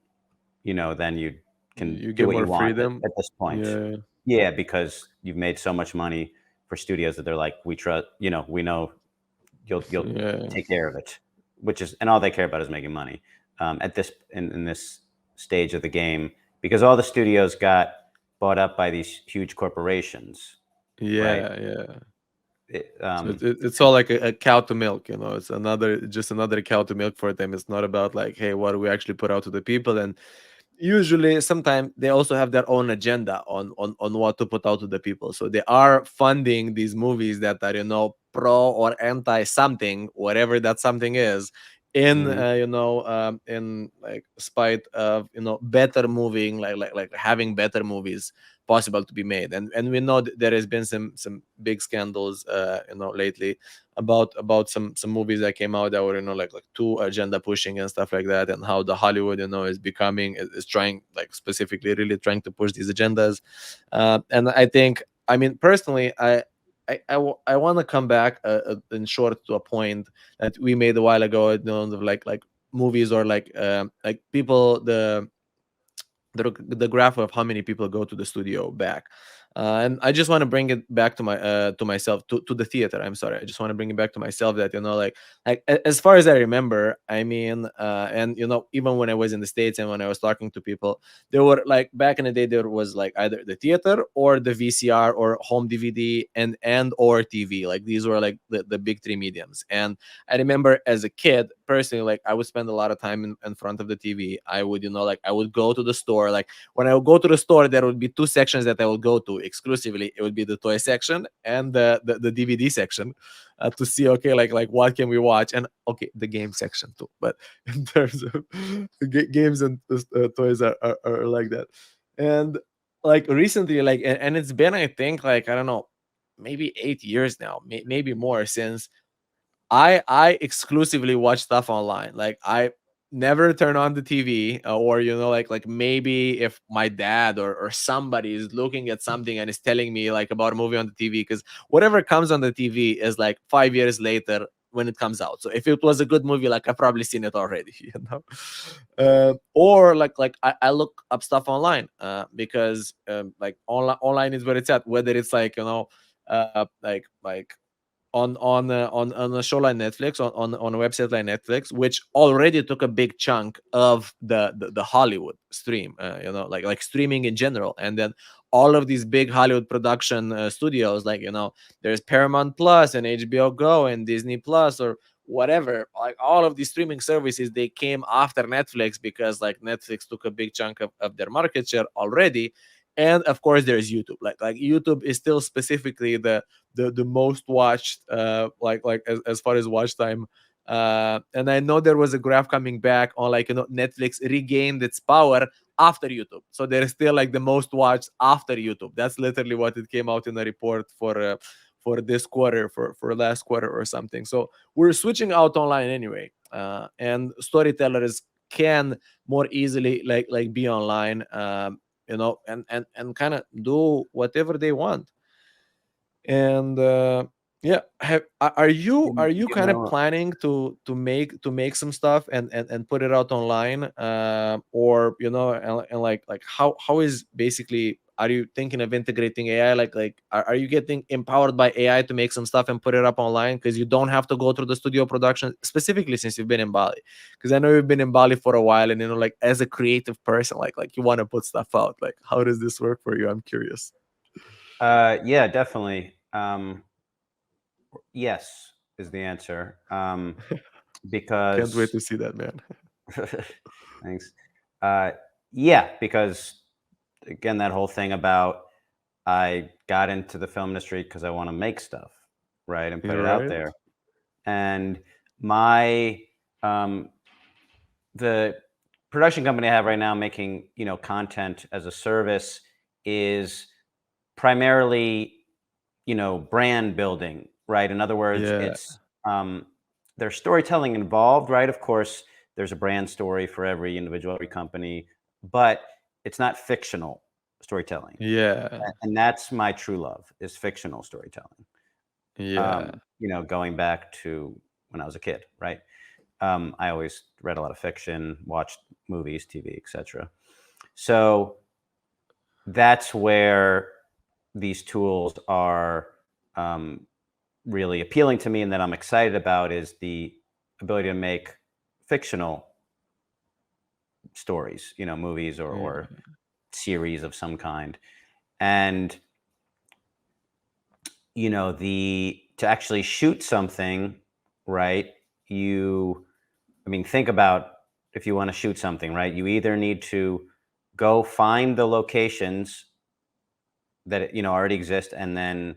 then you can you do get what you more want freedom. at this point. Yeah, Yeah, because you've made so much money for studios that they're like, we trust, we know you'll yeah, take care of it, which is, and all they care about is making money at this in this stage of the game because all the studios got bought up by these huge corporations, right? yeah, yeah. It, So it's all like a cow to milk, you know. It's just another cow to milk for them. It's not about like, hey, what do we actually put out to the people? And usually sometimes they also have their own agenda on what to put out to the people, so they are funding these movies that are, you know, pro or anti something, whatever that something is, in mhm. in like spite of, you know, better moving, like having better movies possible to be made. And we know that there has been some big scandals, you know, lately about some movies that came out that were, you know, like too agenda pushing and stuff like that, and how the Hollywood, you know, is becoming is trying, like specifically really trying to push these agendas. And I think, I mean, personally, I want to come back, in short, to a point that we made a while ago, you know, of like movies, or like people, the graph of how many people go to the studio back. And I just want to bring it back to myself, to the theater. I'm sorry, I just want to bring it back to myself, that, you know, as far as I remember, I mean, and, you know, even when I was in the States and when I was talking to people, there were like, back in the day, there was like either the theater or the VCR or home DVD and or TV. Like these were like the big three mediums. And I remember as a kid, personally, like I would spend a lot of time in front of the TV. I would, you know, like I would go to the store. Like when I would go to the store, there would be two sections that I would go to exclusively. It would be the toy section and the DVD section, to see, okay, like what can we watch, and okay, the game section too. But in terms of games and toys are like that. And like recently, like, and it's been, I think, like, I don't know, maybe 8 years now, maybe more, since I exclusively watch stuff online. Like I never turn on the TV, or, you know, like maybe if my dad or somebody is looking at something and is telling me like about a movie on the TV, because whatever comes on the TV is like 5 years later when it comes out. So if it was a good movie, like I've probably seen it already, you know. Or like I look up stuff online, because like online is where it's at. Whether it's like, you know, like on a show like Netflix, on a website like Netflix, which already took a big chunk of the Hollywood stream, you know, like streaming in general. And then all of these big Hollywood production studios, like, you know, there's Paramount Plus and HBO Go and Disney Plus or whatever. Like all of these streaming services, they came after Netflix because like Netflix took a big chunk of their market share already. And of course, there's YouTube. Like YouTube is still specifically the most watched, like as far as watch time. And I know there was a graph coming back on, like, you know, Netflix regained its power after YouTube, so they're still like the most watched after YouTube. That's literally what it came out in the report for this quarter, for last quarter or something. So we're switching out online anyway, and storytellers can more easily like be online, you know, and kind of do whatever they want. And yeah, are you You kind of know, planning to make some stuff and put it out online, or, you know, and like how is basically, are you thinking of integrating AI? Like are you getting empowered by AI to make some stuff and put it up online, because you don't have to go through the studio production, specifically since you've been in Bali? Because I know you've been in Bali for a while, and, you know, like as a creative person, like you want to put stuff out. Like how does this work for you? I'm curious. yeah, definitely. Yes is the answer. Can't wait Because to see that, man. thanks. Uh, yeah, because again, that whole thing about I got into the film industry because I want to make stuff, right, and put You're it out right. there. And my um, the production company I have right now, making content as a service, is primarily brand building, right? In other words, Yeah, it's there's storytelling involved, right? Of course, there's a brand story for every individual, every company, but it's not fictional storytelling, yeah, and that's my true love, is fictional storytelling. yeah. Going back to when I was a kid, right? I always read a lot of fiction, watched movies, TV, etc. So that's where these tools are um, really appealing to me, and that I'm excited about, is the ability to make fictional stories, movies or Yeah. series of some kind. And the to actually shoot something, right? You, I mean, think about if you want to shoot something, right? You either need to go find the locations that already exist, and then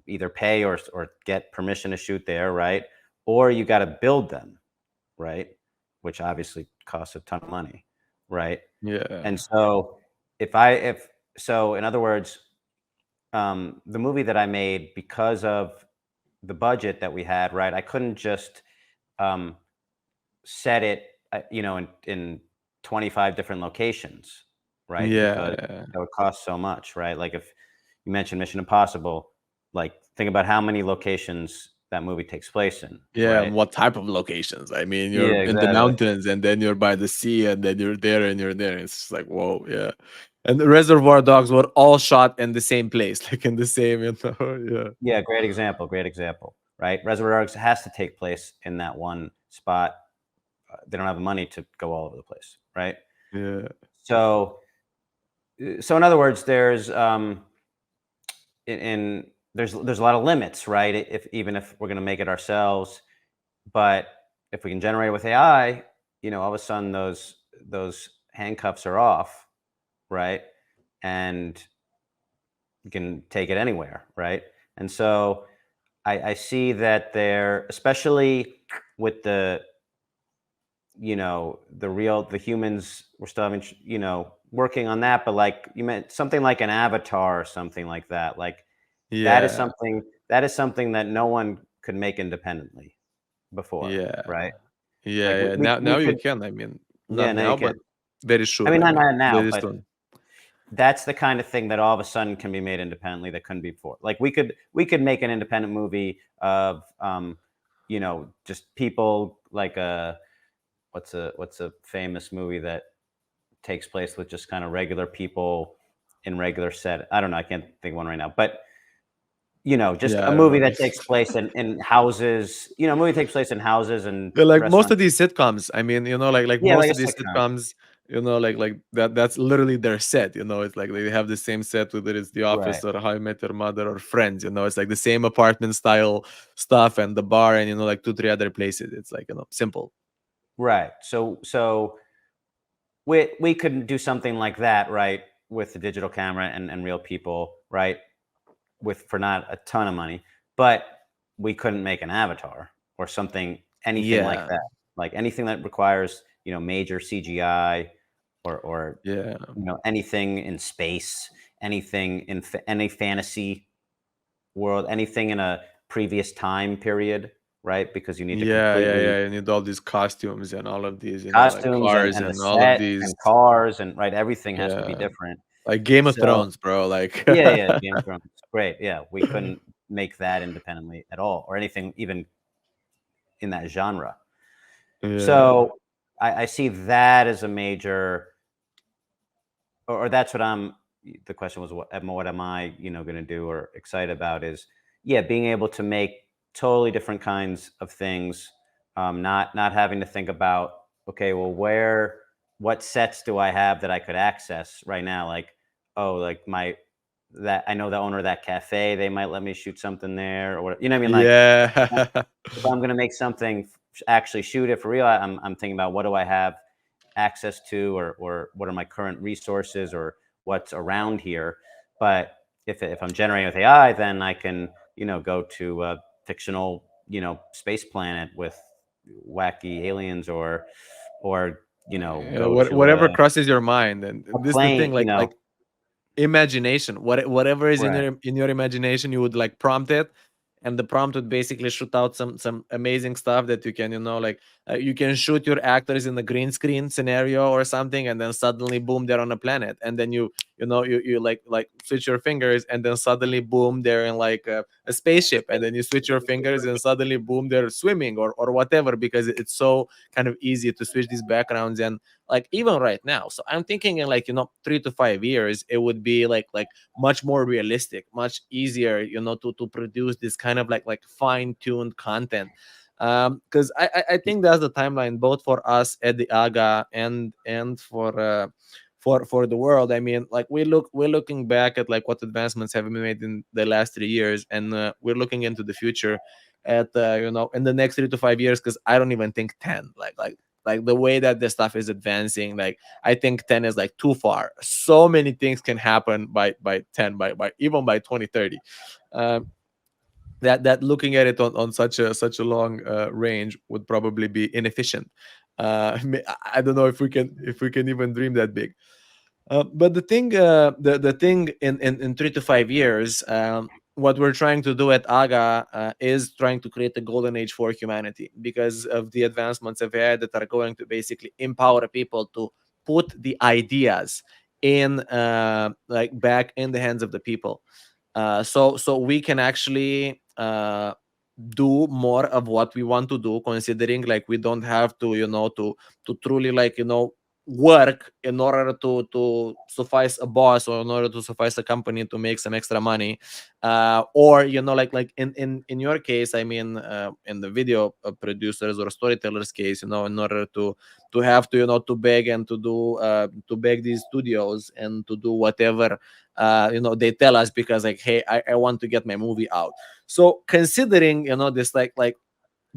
either pay or get permission to shoot there, right? Or you got to build them, right? Which obviously costs a ton of money, right? And Yeah. so if so, in other words, the movie that I made, because of the budget that we had, right? I couldn't just um, set it, in 25 different locations, right? Yeah. Because Yeah. that would cost so much, right? Like if you mentioned Mission Impossible, like think about how many locations that movie takes place in, Yeah, right? and what type of locations? I mean, you're Yeah, in the exactly. mountains, and then you're by the sea, and then you're there, and you're there. It's just like, whoa, yeah. And the Reservoir Dogs were all shot in the same place, like in the same, yeah. Yeah, great example, right? Reservoir Dogs has to take place in that one spot. They don't have the money to go all over the place, right? Yeah. So, so in other words, in there's a lot of limits, right? If even if we're going to make it ourselves, but if we can generate it with AI, all of a sudden those handcuffs are off, right? And you can take it anywhere, right? And so I see that there, especially with the humans, we're still having, working on that, but like you meant something like an avatar or something like that. Like that is Yeah. something that is something that no one could make independently before, Yeah. right? Yeah, Like yeah. Now we you could, can. I mean, yeah, not now you now, can. but very I soon. mean, I not mean, now, very but soon. that's the kind of thing that all of a sudden can be made independently that couldn't be before. Like we could make an independent movie of just people like what's a famous movie that takes place with just kind of regular people in regular set. I don't know, I can't think of one right now, but just Yeah, a I don't movie know. that takes place in houses. A movie takes place in houses and Yeah, like most of restaurants. these sitcoms, I mean, like Yeah, like most a of these sitcom. sitcoms, like that's literally their set, it's like they have the same set, whether it's The Right. Office or How I Met Your Mother or Friends, it's like the same apartment style stuff and the bar and like two, three other places. It's like, simple. Right. So we could do something like that, right, with the digital camera and real people, right, with for not a ton of money, but we couldn't make an avatar or something, anything like Yeah, that, like anything that requires major CGI or yeah, anything in space, anything in any fantasy world, anything in a previous time period, right? Because you need to yeah. completely You need all these costumes and all of these, like costumes cars and the and all of set these. and cars and right, everything has to be Yeah, different. like Game of So Thrones, bro. Like, yeah, yeah, Game of Thrones, great. Yeah, we couldn't make that independently at all, or anything even in that genre. yeah, So I see that as a major, or that's what I'm. The question was, what am I, going to do or excited about? Is yeah, being able to make totally different kinds of things, not having to think about, okay, well, what sets do I have that I could access right now? Like, oh, like that I know the owner of that cafe, they might let me shoot something there, or what, you know what I mean? Like, yeah. if I'm going to make something, actually shoot it for real, I'm thinking about what do I have access to, or what are my current resources, or what's around here. But if I'm generating with AI, then I can go to a fictional space planet with wacky aliens, or Yeah, go to whatever crosses your mind, and this is the thing, plane. like imagination. Whatever is in Right, your imagination, you would like prompt it, and the prompt would basically shoot out some amazing stuff that you can, like you can shoot your actors in the green screen scenario or something, and then suddenly boom, they're on a planet, and then you like switch your fingers, and then suddenly boom, they're in like a spaceship, and then you switch your fingers, and suddenly boom, they're swimming or whatever, because it's so kind of easy to switch these backgrounds. And like even right now, so I'm thinking in like 3 to 5 years it would be like much more realistic, much easier to produce this kind of like fine-tuned content. Because I think that's the timeline both for us at the AGA and for for the world. I mean, like we're looking back at like what advancements have been made in the last 3 years, and we're looking into the future at in the next 3 to 5 years, because I don't even think 10, like the way that this stuff is advancing, like I think 10 is like too far. So many things can happen by 10, by even by 2030. um, that looking at it on such a long range would probably be inefficient. I don't know if we can even dream that big. But the thing in 3 to 5 years, what we're trying to do at AGA is trying to create a golden age for humanity, because of the advancements of AI that are going to basically empower people to put the ideas in like back in the hands of the people. So we can actually do more of what we want to do, considering like we don't have to to truly work in order to suffice a boss, or in order to suffice a company to make some extra money. Or like in your case, I mean, in the video producers or storytellers case, in order to have to to beg and to do to beg these studios and to do whatever they tell us, because like, hey, I want to get my movie out. So considering this like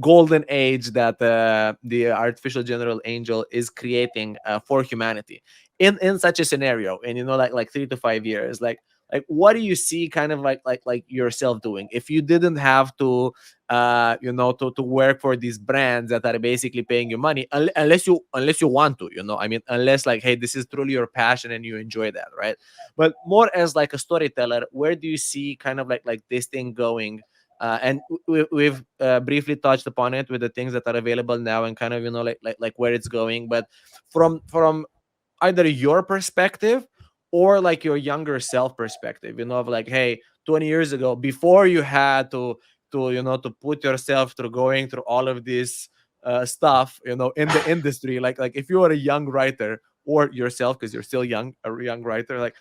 golden age that the artificial general angel is creating for humanity in such a scenario, and like 3 to 5 years, like what do you see kind of like yourself doing if you didn't have to to work for these brands that are basically paying you money, unless you want to, I mean, unless like, hey, this is truly your passion and you enjoy that, right? But more as like a storyteller, where do you see kind of like this thing going? And we've briefly touched upon it with the things that are available now, and kind of like where it's going. But from either your perspective or like your younger self perspective, of like, hey, 20 years ago, before you had to to put yourself through going through all of this stuff, in the industry, like if you are a young writer, or yourself, because you're still young, a young writer, like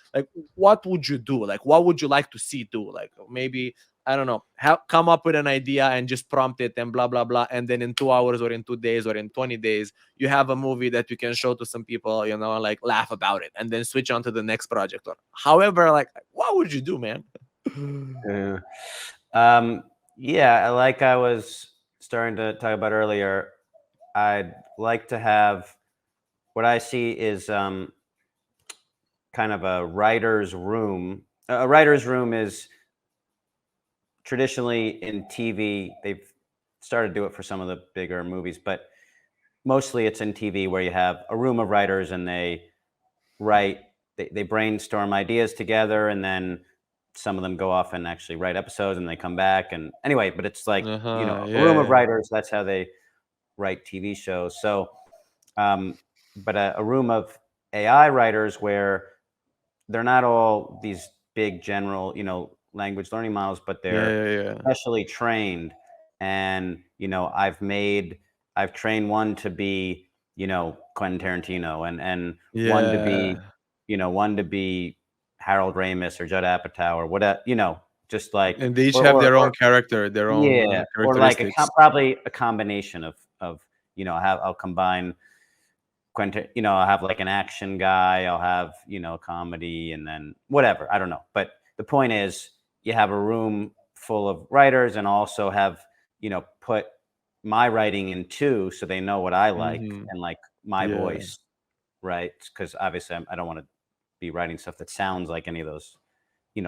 what would you do? Like what would you like to see do? Like maybe, I don't know, come up with an idea and just prompt it and blah blah blah, and then in 2 hours or in 2 days or in 20 days, you have a movie that you can show to some people, and like laugh about it, and then switch on to the next project, or however, like what would you do, man? Yeah. Um, yeah, like I was starting to talk about earlier, I'd like to have what I see is kind of a writer's room. A writer's room is traditionally in TV. They've started to do it for some of the bigger movies, but mostly it's in TV where you have a room of writers and they write, they brainstorm ideas together, and then some of them go off and actually write episodes and they come back. And anyway, but it's like, Uh-huh, a room of yeah, writers, that's how they write TV shows. So, but a room of AI writers where they're not all these big general, language learning models, but yeah, they're yeah, yeah, specially trained. And, I've trained one to be, Quentin Tarantino, and one to be, yeah. one to be Harold Ramis or Judd Apatow or whatever, just like, And they each or, have or, their or own character, their own yeah, or like characteristics. probably a combination of, I'll combine Quentin, I'll have like an action guy, I'll have, comedy, and then whatever. I don't know. But the point is, you have a room full of writers and also have, put my writing in too, so they know what I like Hmm. and like my Yeah, voice, right? Because obviously I don't want to be writing stuff that sounds like any of those,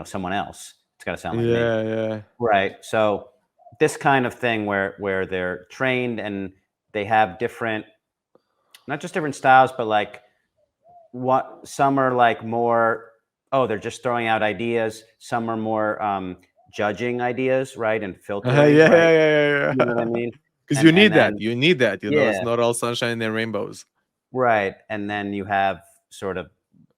someone else. It's got to sound like me. yeah, yeah. Right. So this kind of thing where they're trained and they have different, not just different styles, but like what some are like more, oh, they're just throwing out ideas. Some are more judging ideas, right, and Yeah, filtering, yeah, right. yeah, You know what I yeah. mean? Because you And need that. then You need that. It's yeah, not all sunshine and rainbows. right. And then you have sort of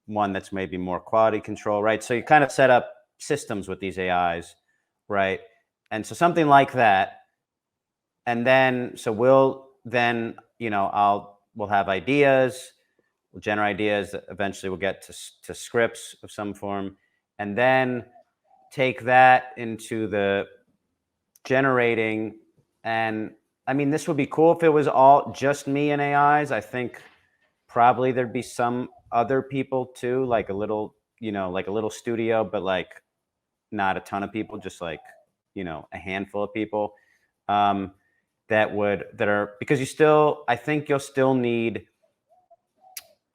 one that's maybe more quality control, right? So you kind of set up systems with these AIs, right? And so something like that. And then so we'll then, we'll have ideas, we'll generate ideas that eventually we'll get to scripts of some form, and then take that into the generating. And I mean, this would be cool if it was all just me and AIs. I think probably there'd be some other people too, like a little, like a little studio, but like not a ton of people, just like, a handful of people, um, that are, because I think you'll still need,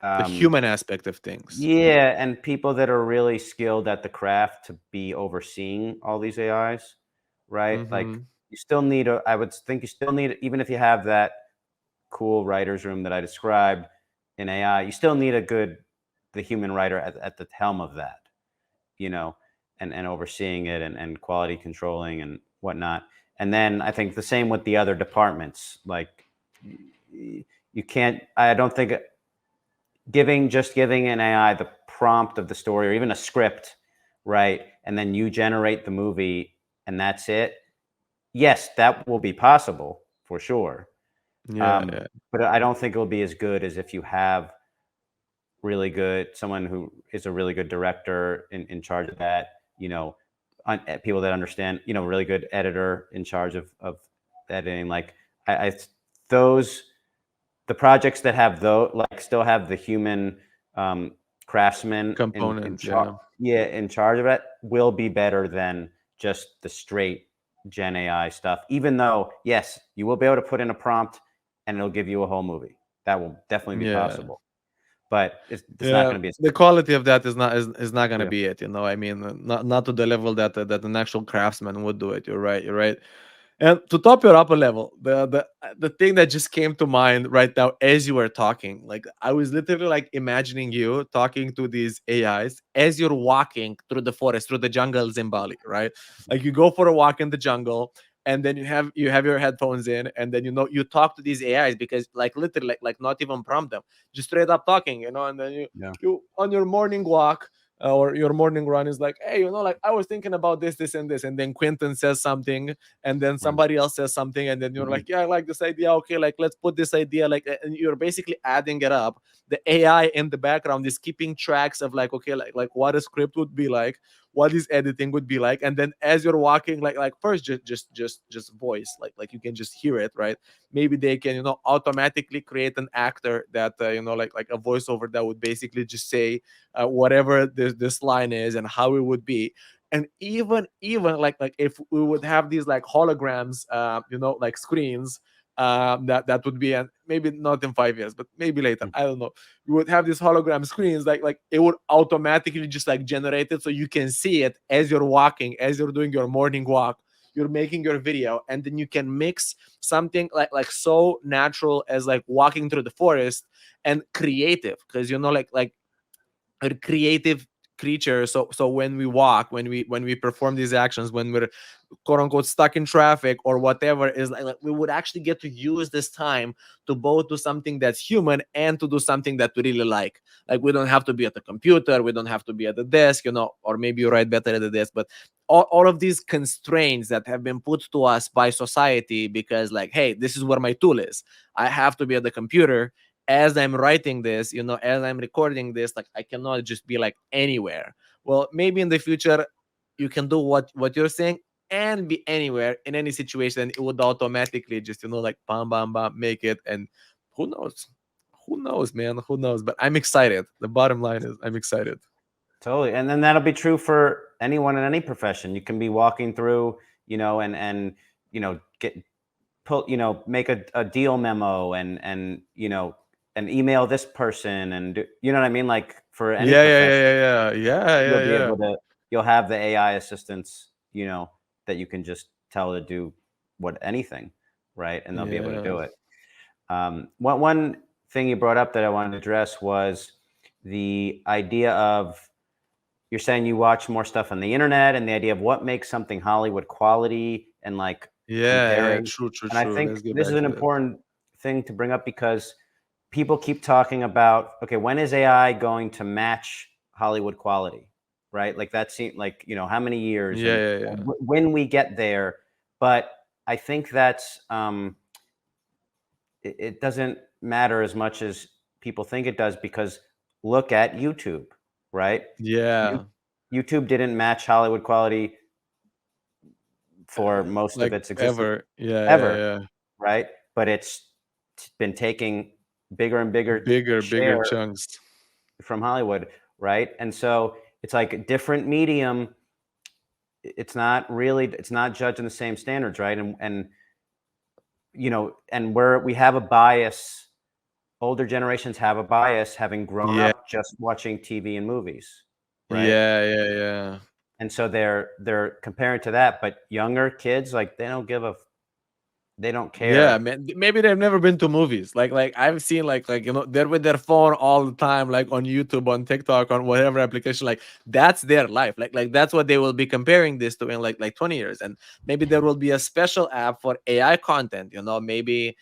The um, human aspect of things. yeah, and people that are really skilled at the craft to be overseeing all these AIs, right? Like Mm-hmm. you still need I would think you still need, even if you have that cool writer's room that I described in AI, you still need the human writer at the helm of that, you know, and overseeing it, and quality controlling and whatnot. And then I think the same with the other departments. Like you can't, I don't think giving an AI the prompt of the story or even a script, right? And then you generate the movie and that's it. Yes, that will be possible for sure. Yeah, yeah, But I don't think it'll be as good as if you have someone who is a really good director in charge of that, people that understand, really good editor in charge of editing. Like I those the projects that have those, like, still have the human, um, craftsman component. Yeah, in charge of it, will be better than just the straight Gen AI stuff. Even though, yes, you will be able to put in a prompt and it'll give you a whole movie. That will definitely be yeah. possible, but it's not Yeah, going to be as the quality of that is not gonna yeah. be it. I mean, not to the level that an actual craftsman would do it. You're right. You're right. And to top it up a level, the thing that just came to mind right now as you were talking, like I was literally like imagining you talking to these AIs as you're walking through the forest, through the jungles in Bali, right? Like you go for a walk in the jungle, and then you have your headphones in, and then you talk to these AIs because like literally like not even prompt them, just straight up talking, and then Yeah. you on your morning walk, or your morning run is like, hey, like I was thinking about this and this, and then Quentin says something, and then Right. somebody else says something, and then you're Mhm. like, yeah, I like this idea, okay, like let's put this idea, like, and you're basically adding it up. The AI in the background is keeping tracks of like, okay, like what a script would be like, what is editing would be like, and then as you're walking, like first just voice, like you can just hear it, right? Maybe they can automatically create an actor that like a voiceover that would basically just say whatever this line is and how it would be. And even like if we would have these like holograms, like screens, that would be, and maybe not in 5 years but maybe later, Mm. I don't know, we would have these hologram screens, like it would automatically just like generate it so you can see it as you're walking, as you're doing your morning walk, you're making your video, and then you can mix something like so natural as like walking through the forest, and creative, because like a creative creature. So when we walk, when we perform these actions, when we're quote unquote stuck in traffic or whatever, is like we would actually get to use this time to both do something that's human and to do something that we really like we don't have to be at the computer, we don't have to be at the desk, or maybe you write better at the desk, but all of these constraints that have been put to us by society, because like, hey, this is where my tool is, I have to be at the computer as I'm writing this, as I'm recording this, like I cannot just be like anywhere. Well, maybe in the future you can do what you're saying and be anywhere in any situation. It would automatically just, like bam, bam, bam, make it. And who knows? Who knows, man? Who knows? But I'm excited. The bottom line is I'm excited. Totally. And then that'll be true for anyone in any profession. You can be walking through, and get pull, make a deal memo, and email this person, and you know what I mean? Like for any Yeah, yeah, profession, yeah, yeah, yeah, you'll yeah, be yeah, able to you'll have the AI assistants, that you can just tell to do anything, right? And they'll be able to yeah, do it. One thing you brought up that I wanted to address was the idea of, you're saying you watch more stuff on the internet, and the idea of what makes something Hollywood quality, and like yeah, yeah. comparing. True, true, And I true. think Let's get this is back an to that. important thing to bring up, because people keep talking about, okay, when is AI going to match Hollywood quality, right? Like that seems like, how many years, Yeah, and yeah, yeah, when we get there. But I think that's it doesn't matter as much as people think it does, because look at YouTube, right? You, yeah. YouTube didn't match Hollywood quality for most of Like its existence ever. Yeah, yeah, ever, yeah. right? But it's been taking bigger and bigger Bigger share chunks. from Hollywood, right? And so it's like a different medium. It's not judged in the same standards, right? And and we have a bias. Older generations have a bias, having grown Yeah, up just watching TV and movies, right? yeah. And so they're comparing to that, but younger kids, like, they don't Yeah, care. man. Maybe they've never been to movies. Like I've seen they're with their phone all the time, like on YouTube, on TikTok, on whatever application. Like that's their life. Like that's what they will be comparing this to in like 20 years. And maybe there will be a special app for AI content. Maybe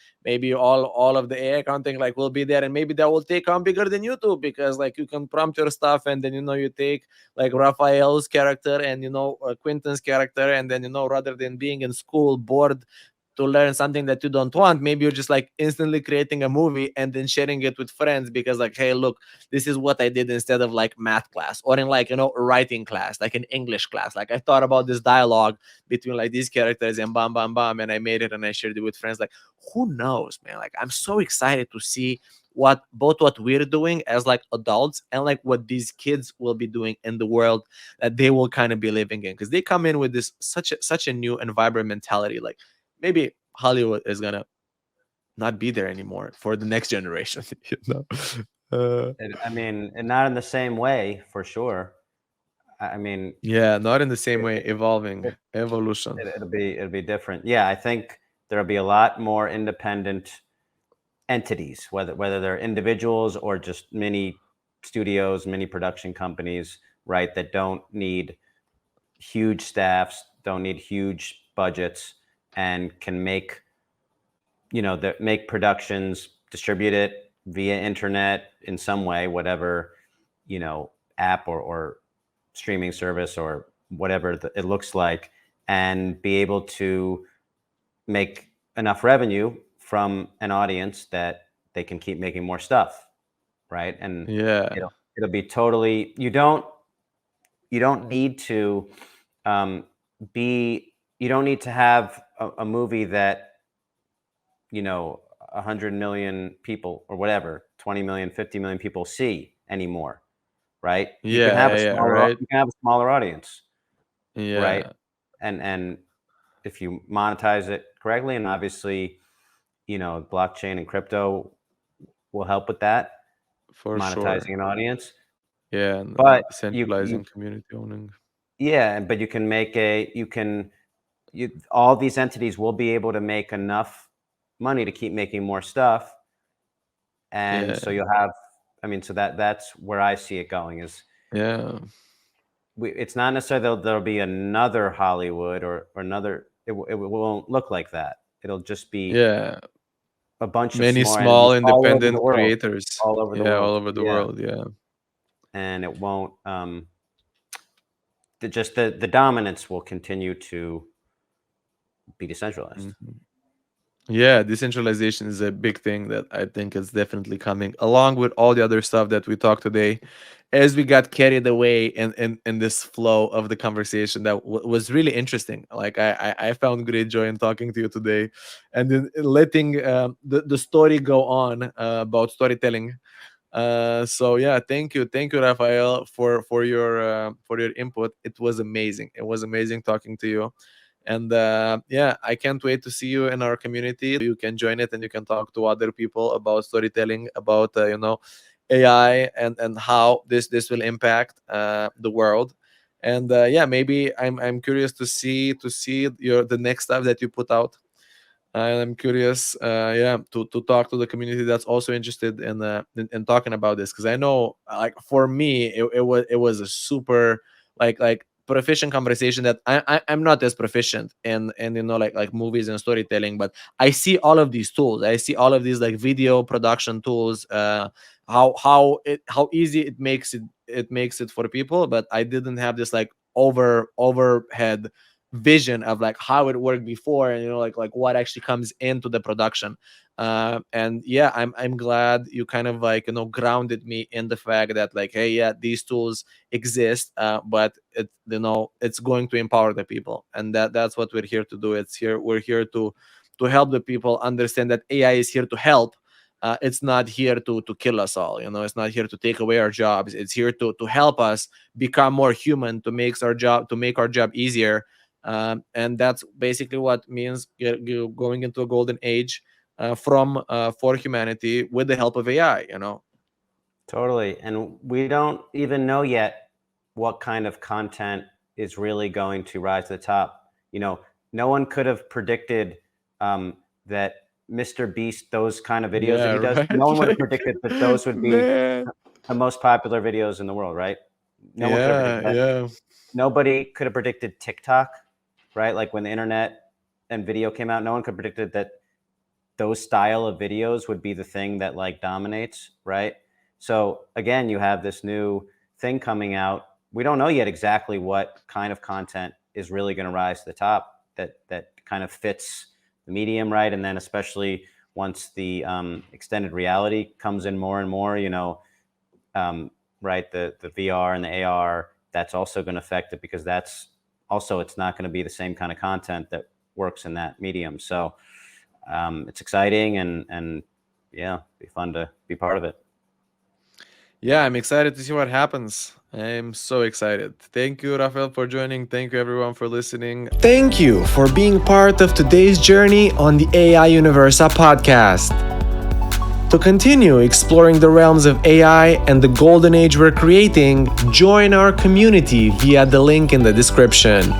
all of the AI content like will be there, and maybe that will take on bigger than YouTube because like you can prompt your stuff, and then you take like Raphael's character and Quentin's character, and then rather than being in school bored to learn something that you don't want, maybe you're just like instantly creating a movie and then sharing it with friends because like, hey, look, this is what I did instead of like math class or in like writing class, like in English class. Like I thought about this dialogue between like these characters and bam bam bam, and I made it and I shared it with friends. Like who knows, man? Like I'm so excited to see what we're doing as like adults and like what these kids will be doing in the world that they will kind of be living in, because they come in with this such a new and vibrant mentality. Like maybe Hollywood is gonna not be there anymore for the next generation. you know. I mean, and not in the same way, for sure. I mean, Yeah, not in the same way. it, Evolving, it, evolution. it'll be different. Yeah, I think there'll be a lot more independent entities, whether they're individuals or just mini studios, mini production companies, right? That don't need huge staffs, don't need huge budgets, and can make productions, distribute it via internet in some way, whatever, app or streaming service or whatever it looks like, and be able to make enough revenue from an audience that they can keep making more stuff, right? And Yeah, it'll be totally, you don't need to um, be you don't need to have a movie that, 100 million people or whatever, 20 million, 50 million people see anymore, right? You can have a yeah, smaller right. you can have a smaller audience, right? Yeah, And if you monetize it correctly, and obviously, blockchain and crypto will help with that, for sure. monetizing an audience. Yeah, and But decentralizing community owning. but you can make a you can you all these entities will be able to make enough money to keep making more stuff, and so Yeah, you'll have, I mean, so that's where I see it going is, yeah, it's not necessarily there'll be another Hollywood or another, it won't look like that. It'll just be yeah. a bunch of Many small small entities all over the independent world, creators. all over the Yeah, all world. over the Yeah, world. Yeah. and it won't, the dominance will continue to be decentralized. Mhm. Yeah, decentralization is a big thing that I think is definitely coming, along with all the other stuff that we talked today. As we got carried away in this flow of the conversation that was really interesting. Like I found great joy in talking to you today, and then letting the story go on about storytelling. So yeah, thank you, Rafael, for your input. It was amazing. It was amazing talking to you. And yeah, I can't wait to see you in our community. You can join it and you can talk to other people about storytelling, about AI, and how this will impact the world. And yeah, maybe I'm curious to see the next stuff that you put out. I'm curious, yeah, to talk to the community that's also interested in talking about this, because I know, like for me, it was a super like proficient conversation that I'm not as proficient in like movies and storytelling, but I see all of these tools. I see all of these like video production tools. How easy it makes it for people, but I didn't have this like overhead vision of like how it worked before, and like what actually comes into the production. And yeah, I'm glad you kind of like grounded me in the fact that like, hey, yeah, these tools exist, but it's going to empower the people, and that's what we're here to do. We're here to help the people understand that AI is here to help, it's not here to kill us all. It's not here to take away our jobs. It's here to help us become more human, to make our job easier. And that's basically what means going into a golden age for humanity with the help of AI. Totally. And we don't even know yet what kind of content is really going to rise to the top. No one could have predicted that Mr. Beast, those kind of videos that Yeah, he does, right. no one would have Like, predicted that those would be man. the most popular videos in the world, right? No one could have Yeah, predicted that. yeah. Nobody could have predicted TikTok, right? Like when the internet and video came out, no one could have predicted that those style of videos would be the thing that like dominates, right? So again, you have this new thing coming out. We don't know yet exactly what kind of content is really going to rise to the top that kind of fits the medium, right? And then especially once the extended reality comes in more and more, right, the VR and the AR, that's also going to affect it, because that's also, it's not going to be the same kind of content that works in that medium. So it's exciting, and yeah, be fun to be part of it. Yeah, I'm excited to see what happens. I'm so excited. Thank you, Rafael, for joining. Thank you, everyone, for listening. Thank you for being part of today's journey on the AI UNIVERSA podcast. To continue exploring the realms of AI and the golden age we're creating, join our community via the link in the description.